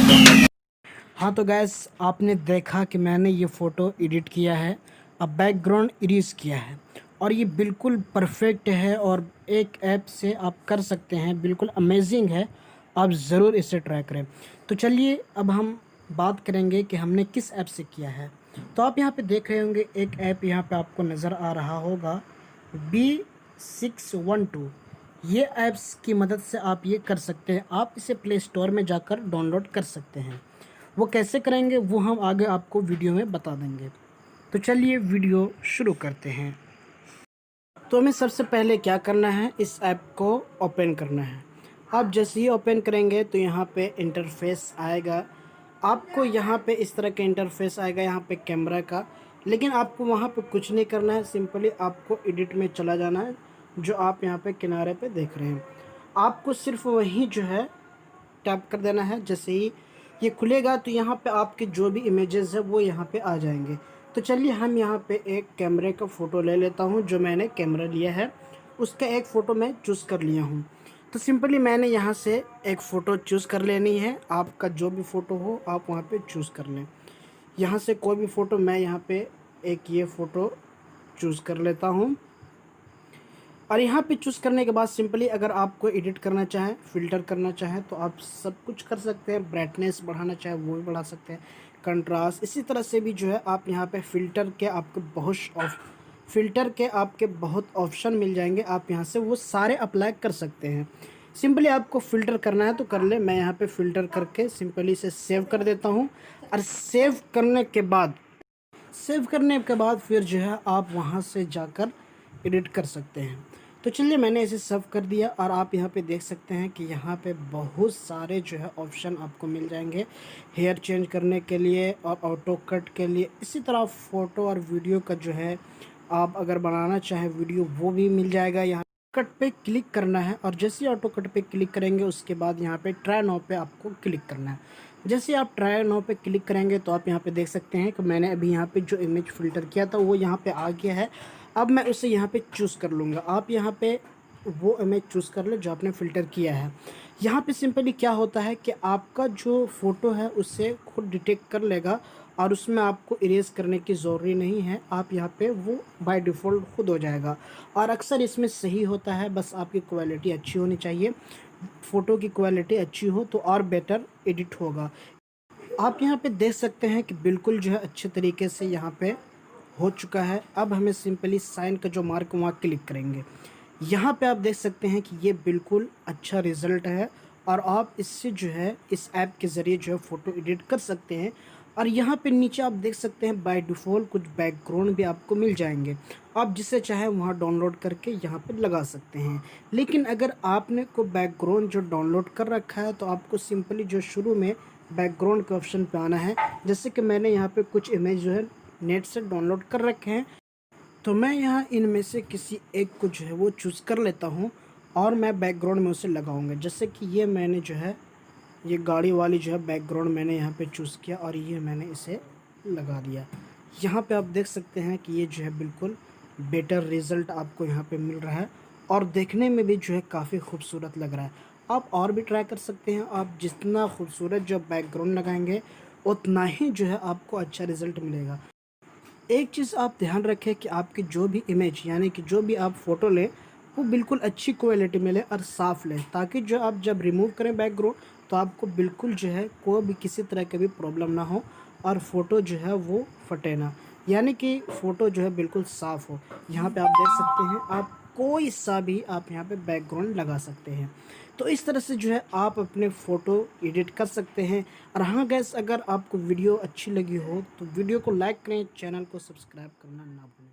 हाँ तो गैस, आपने देखा कि मैंने ये फ़ोटो एडिट किया है, अब बैकग्राउंड इरेज़ किया है और ये बिल्कुल परफेक्ट है और एक ऐप से आप कर सकते हैं, बिल्कुल अमेजिंग है। आप ज़रूर इसे ट्राई करें। तो चलिए अब हम बात करेंगे कि हमने किस ऐप से किया है। तो आप यहाँ पे देख रहे होंगे एक ऐप यहाँ पे आपको नज़र आ रहा होगा, B612। ये ऐप्स की मदद से आप ये कर सकते हैं, आप इसे प्ले स्टोर में जाकर डाउनलोड कर सकते हैं। वो कैसे करेंगे वो हम आगे आपको वीडियो में बता देंगे। तो चलिए वीडियो शुरू करते हैं। तो हमें सबसे पहले क्या करना है, इस ऐप को ओपन करना है। आप जैसे ही ओपन करेंगे तो यहाँ पे इंटरफेस आएगा। आपको यहाँ पे इस तरह का इंटरफेस आएगा, यहाँ पे कैमरा का। लेकिन आपको वहाँ पे कुछ नहीं करना है, सिंपली आपको एडिट में चला जाना है, जो आप यहाँ पे किनारे पे देख रहे हैं। आपको सिर्फ वही जो है टैप कर देना है। जैसे ही ये खुलेगा तो यहाँ पे आपके जो भी इमेजेस है वो यहाँ पे आ जाएंगे। तो चलिए हम यहाँ पे एक कैमरे का फ़ोटो ले लेता हूँ। जो मैंने कैमरा लिया है उसका एक फ़ोटो मैं चूज़ कर लिया हूँ। तो सिंपली मैंने यहाँ से एक फ़ोटो चूज़ कर लेनी है। आपका जो भी फ़ोटो हो आप वहाँ पे चूज़ कर लें। यहाँ से कोई भी फ़ोटो, मैं यहाँ पे एक ये फ़ोटो चूज़ कर लेता हूँ। और यहाँ पे चूज़ करने के बाद सिंपली अगर आपको एडिट करना चाहें, फ़िल्टर करना चाहें तो आप सब कुछ कर सकते हैं। ब्राइटनेस बढ़ाना चाहें वो भी बढ़ा सकते हैं, कंट्रास्ट। इसी तरह से भी जो है आप यहाँ पे फ़िल्टर के आपके बहुत ऑप्शन मिल जाएंगे। आप यहाँ से वो सारे अप्लाई कर सकते हैं। सिंपली आपको फ़िल्टर करना है तो कर ले। मैं यहाँ पे फ़िल्टर करके सिंपली इसे सेव कर देता हूँ। और सेव करने के बाद फिर जो है आप वहाँ से जाकर एडिट कर सकते हैं। तो चलिए मैंने इसे सेव कर दिया और आप यहाँ पे देख सकते हैं कि यहाँ पे बहुत सारे जो है ऑप्शन आपको मिल जाएंगे, हेयर चेंज करने के लिए और ऑटो कट के लिए। इसी तरह फ़ोटो और वीडियो का जो है आप अगर बनाना चाहें वीडियो वो भी मिल जाएगा। यहाँ कट पे क्लिक करना है और जैसे ही ऑटो कट पे क्लिक करेंगे उसके बाद यहाँ पे ट्राई नाउ पे आपको क्लिक करना है। जैसे आप ट्राई नाउ पे क्लिक करेंगे तो आप यहाँ पे देख सकते हैं कि मैंने अभी यहाँ पे जो इमेज फ़िल्टर किया था वो यहाँ पे आ गया है। अब मैं उसे यहाँ पे चूज़ कर लूँगा। आप यहाँ पे वो इमेज चूज़ कर ले जो आपने फ़िल्टर किया है। यहाँ पे सिंपली क्या होता है कि आपका जो फ़ोटो है उसे खुद डिटेक्ट कर लेगा और उसमें आपको इरेज़ करने की ज़रूरी नहीं है। आप यहाँ पे वो बाय डिफ़ॉल्ट खुद हो जाएगा और अक्सर इसमें सही होता है। बस आपकी क्वालिटी अच्छी होनी चाहिए, फ़ोटो की क्वालिटी अच्छी हो तो और बेटर एडिट होगा। आप यहाँ पे देख सकते हैं कि बिल्कुल जो है अच्छे तरीके से यहाँ पे हो चुका है। अब हमें सिंपली साइन का जो मार्क वहाँ क्लिक करेंगे। यहाँ पे आप देख सकते हैं कि ये बिल्कुल अच्छा रिज़ल्ट है और आप इससे जो है इस ऐप के ज़रिए जो है फ़ोटो एडिट कर सकते हैं। और यहाँ पे नीचे आप देख सकते हैं बाय डिफ़ॉल्ट कुछ बैकग्राउंड भी आपको मिल जाएंगे। आप जिसे चाहें वहाँ डाउनलोड करके यहाँ पे लगा सकते हैं। लेकिन अगर आपने को बैकग्राउंड जो डाउनलोड कर रखा है तो आपको सिंपली जो शुरू में बैकग्राउंड के ऑप्शन पे आना है। जैसे कि मैंने यहाँ पे कुछ इमेज जो है नेट से डाउनलोड कर रखे हैं, तो मैं यहाँ इनमें से किसी एक को जो है वो चूज़ कर लेता हूँ और मैं बैकग्राउंड में उसे लगाऊंगा। जैसे कि ये मैंने जो है ये गाड़ी वाली जो है बैकग्राउंड मैंने यहाँ पे चूज़ किया और ये मैंने इसे लगा दिया। यहाँ पे आप देख सकते हैं कि ये जो है बिल्कुल बेटर रिज़ल्ट आपको यहाँ पे मिल रहा है और देखने में भी जो है काफ़ी खूबसूरत लग रहा है। आप और भी ट्राई कर सकते हैं। आप जितना खूबसूरत जो बैकग्राउंड लगाएंगे उतना ही जो है आपको अच्छा रिज़ल्ट मिलेगा। एक चीज़ आप ध्यान रखें कि आपकी जो भी इमेज यानी कि जो भी आप फ़ोटो लें वो बिल्कुल अच्छी क्वालिटी में लें और साफ़ लें, ताकि जो आप जब रिमूव करें बैकग्राउंड तो आपको बिल्कुल जो है कोई भी किसी तरह की भी प्रॉब्लम ना हो और फ़ोटो जो है वो फटे ना, यानी कि फ़ोटो जो है बिल्कुल साफ़ हो। यहाँ पे आप देख सकते हैं आप कोई सा भी आप यहाँ पे बैकग्राउंड लगा सकते हैं। तो इस तरह से जो है आप अपने फ़ोटो एडिट कर सकते हैं। और हाँ गैस, अगर आपको वीडियो अच्छी लगी हो तो वीडियो को लाइक करें, चैनल को सब्सक्राइब करना ना भूलें।